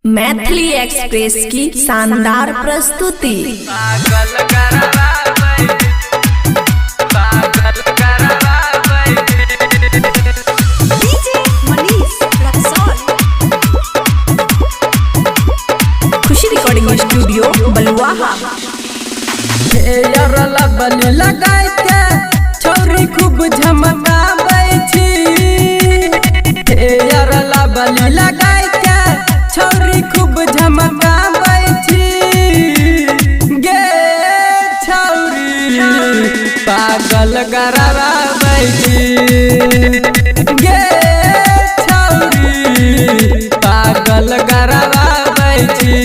Maithili express की शानदार प्रस्तुति। खुशी रिकॉर्डिंग स्टूडियो बलुआहा। बलि लगाय के छोरी खूब झमकाबै छी। बलि लगाय के छोरी खूब झमकाबै छी। गे छौरी पागल कराबै छी। गे छौरी पागल कराबै छी।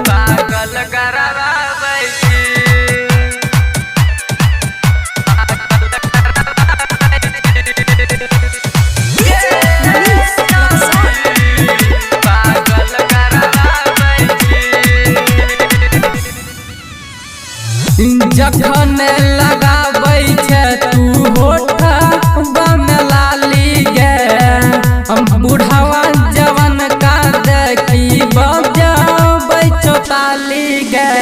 पागल कराबै छी। जखन लगाबै छै तू होठवा में लाली गे। हम बुढ़ावा जवन का देखी बजाबै छो ताली गे।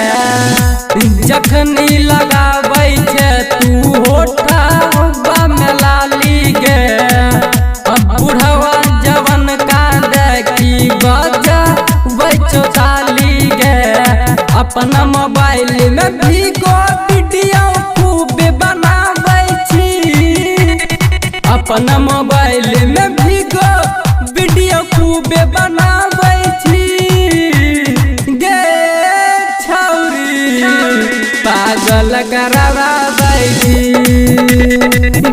जखन लगाबै छै तू होठवा में लाली गे। बुढ़ावा जवन का देखी बजाबै छो ताली गे। अपना मोबाइल में भीगो वीडियो खूब बनाबै छी। अपना मोबाइल में भीगो वीडियो खूब बनाबै छी। गे छौरी पागल कराबै छी।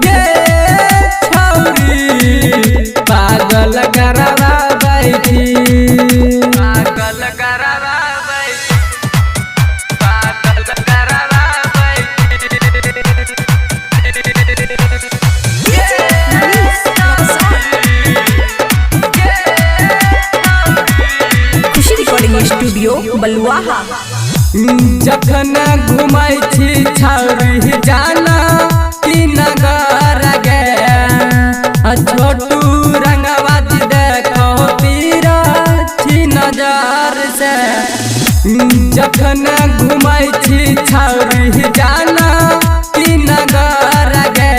गे छौरी पागल कराबै छी। पागल कराबै छी। खुशी रिकॉर्डिंग स्टूडियो बलुआहा। जखन घुमै छी छौरी जाना की नगर गे। छोटू रंगबाज देखो तीरा छी नजर से। जखन घुमै छी छौरी जाना की नगर गे।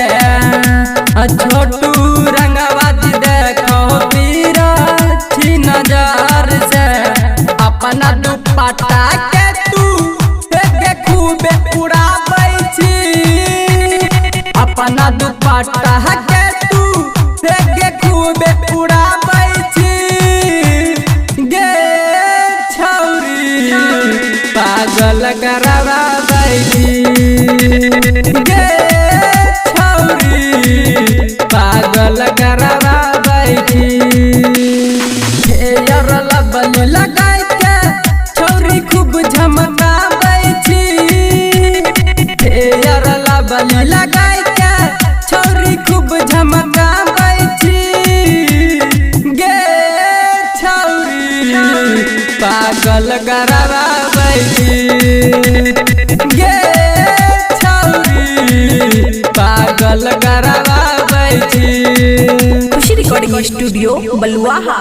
छोटू रंगबाज देखो तीरा छी नजर से। अपना दुपट्टा के तू खूबे उड़ाबै छी। अपना दुपट्टा के तू खूबे उड़ाबै छी। गे छौरी पागल कराबै छी। गे छौरी पागल कराबै छी। बलि लगाय के छोरी खूब झमकाबै छी। बलि लगाय के छोरी खूब झमकाबै छी। गे छौरी पागल कराबै छी। गे छौरी पागल कराबै छी। खुशी रिकॉर्डिंग स्टूडियो बलुआहा।